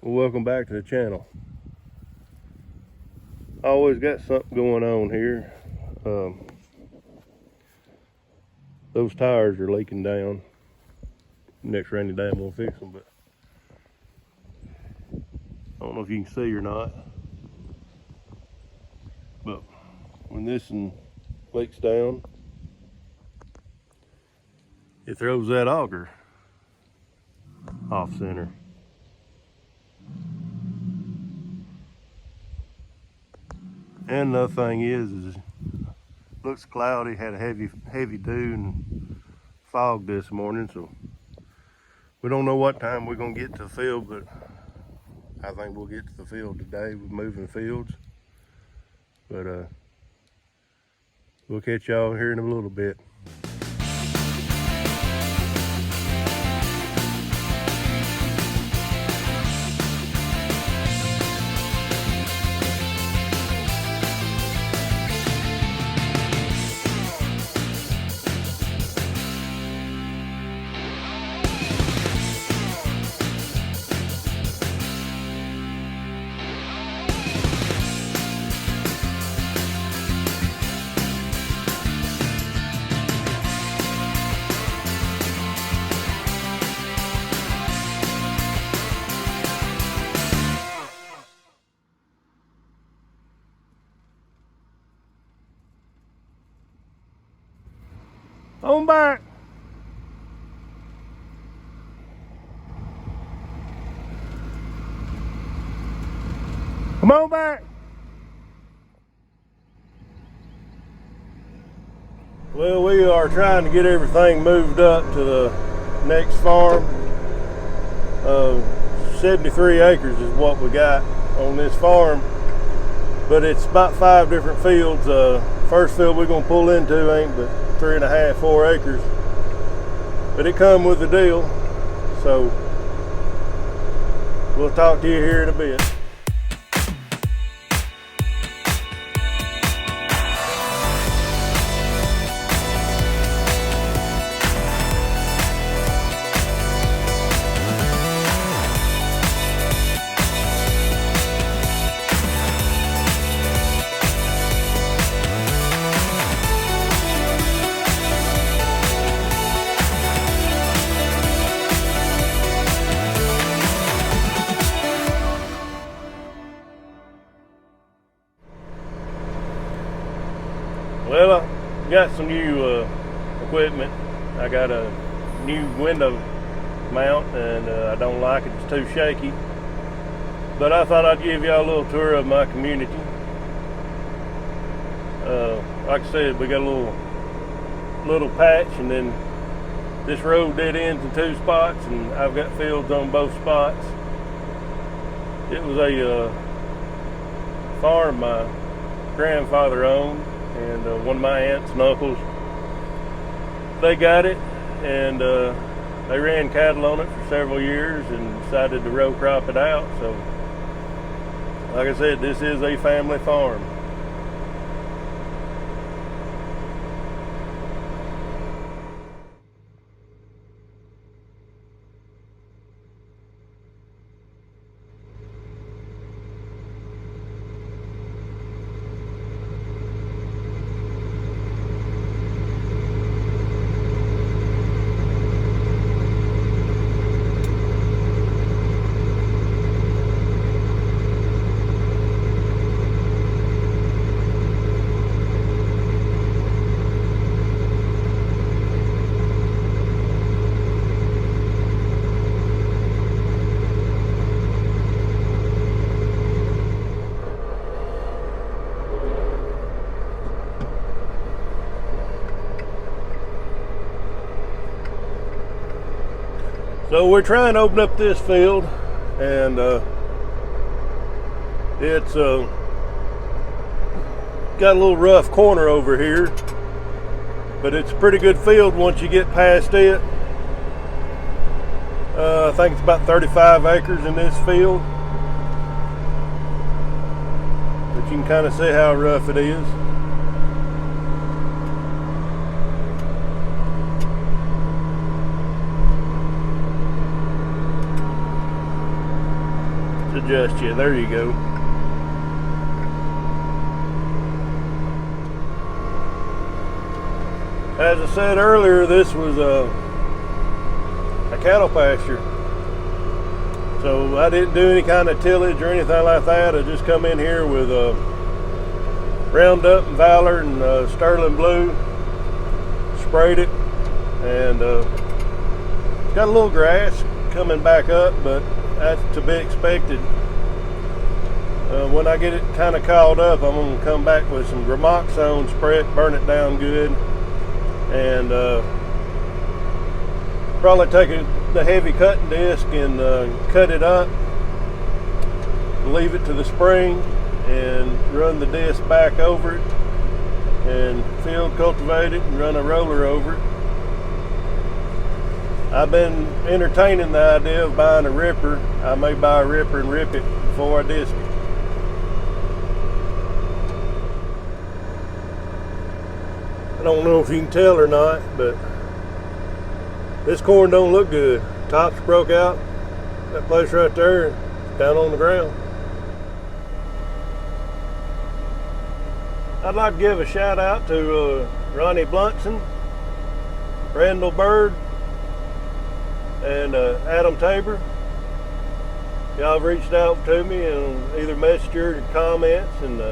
Welcome back to the channel. I always got something going on here. Those tires are leaking down. Next rainy day I'm gonna fix them, but I don't know if you can see or not. But when this one leaks down, it throws that auger off center. And another thing is looks cloudy, had a heavy dew and fog this morning, so we don't know what time we're gonna get to the field, but I think we'll get to the field today with moving fields. But we'll catch y'all here in a little bit. On back. Come on back. Well, we are trying to get everything moved up to the next farm. 73 acres is what we got on this farm, but it's about 5 different fields. First field we're gonna pull into ain't but 3.5, 4 acres, but it come with the deal. So we'll talk to you here in a bit. Well, I got some new equipment. I got a new window mount, and I don't like it. It's too shaky. But I thought I'd give y'all a little tour of my community. Like I said, we got a little patch, and then this road dead ends in 2 spots, and I've got fields on both spots. It was a farm my grandfather owned, and one of my aunts and uncles, they got it, and they ran cattle on it for several years and decided to row crop it out. So like I said, this is a family farm. So we're trying to open up this field, and it's got a little rough corner over here, but it's a pretty good field once you get past it. I think it's about 35 acres in this field, but you can kind of see how rough it is. adjust you. There you go. As I said earlier, this was a cattle pasture. So I didn't do any kind of tillage or anything like that. I just come in here with Roundup and Valor and Sterling Blue, sprayed it, and it's got a little grass coming back up, but that's to be expected. When I get it kind of called up, I'm going to come back with some Gramoxone, spray it, burn it down good, and probably take the heavy cutting disc and cut it up, leave it to the spring, and run the disc back over it, and field cultivate it, and run a roller over it. I've been entertaining the idea of buying a ripper. I may buy a ripper and rip it before I disc it. I don't know if you can tell or not, but this corn don't look good. Tops broke out. That place right there, down on the ground. I'd like to give a shout out to Ronnie Bluntson, Randall Bird, and Adam Tabor. Y'all have reached out to me and either messenger or comments, and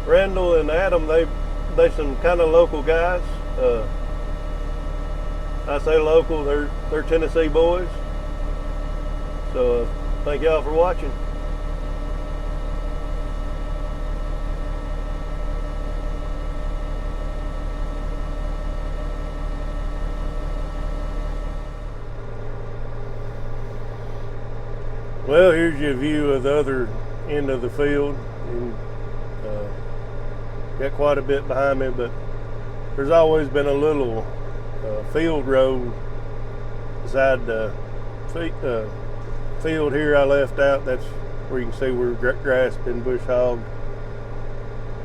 Randall and Adam, they some kind of local guys. I say local, they're Tennessee boys. So thank y'all for watching. Well, here's your view of the other end of the field. And, got quite a bit behind me, but there's always been a little field road beside the field here I left out. That's where you can see where grass been bush hogged.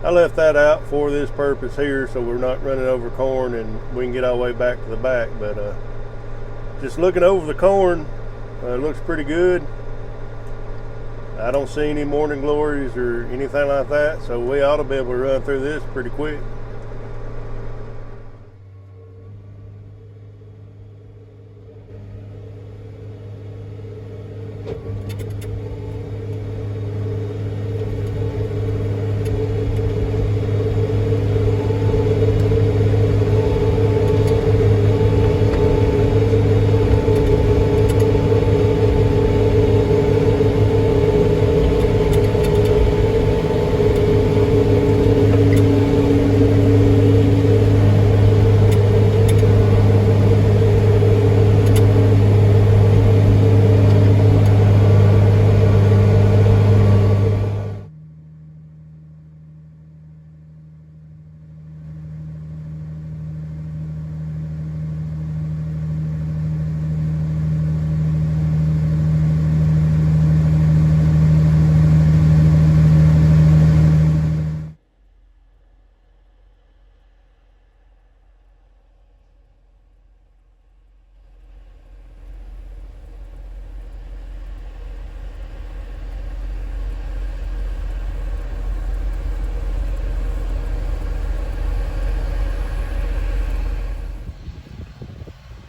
I left that out for this purpose here, so we're not running over corn and we can get our way back to the back. But just looking over the corn, it looks pretty good. I don't see any morning glories or anything like that, so we ought to be able to run through this pretty quick.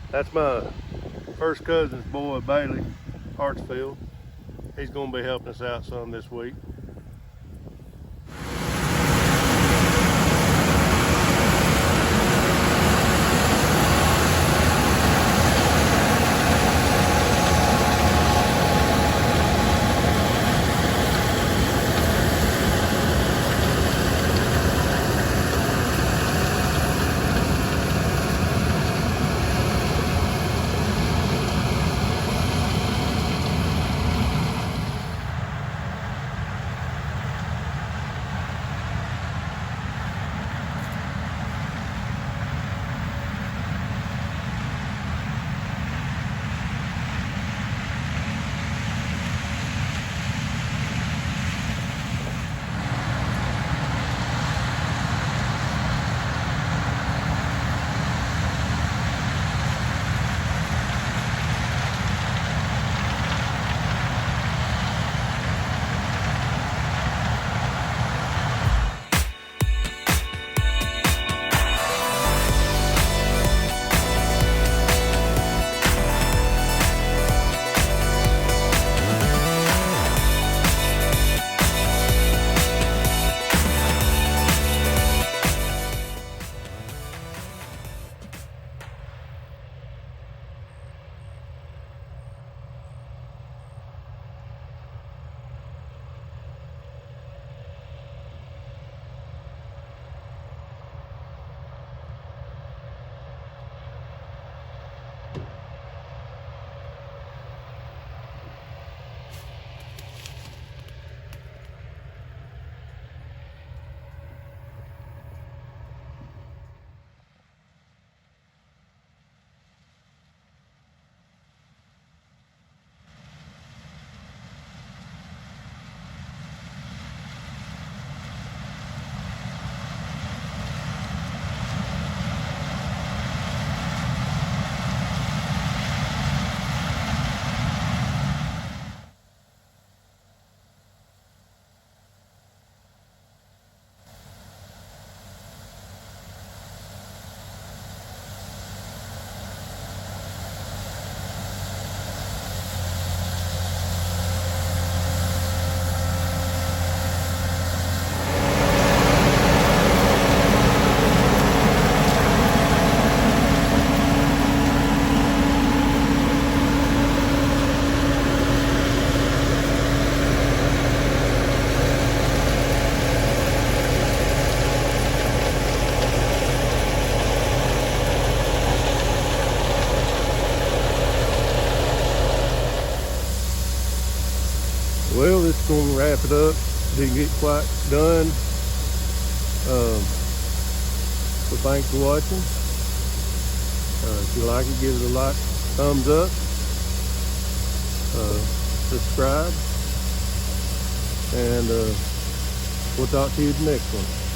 That's my first cousin's boy, Bailey Hartsfield. He's going to be helping us out some this week. Well, this is going to wrap it up. Didn't get quite done. So thanks for watching. If you like it, give it a like, thumbs up, subscribe, and we'll talk to you the next one.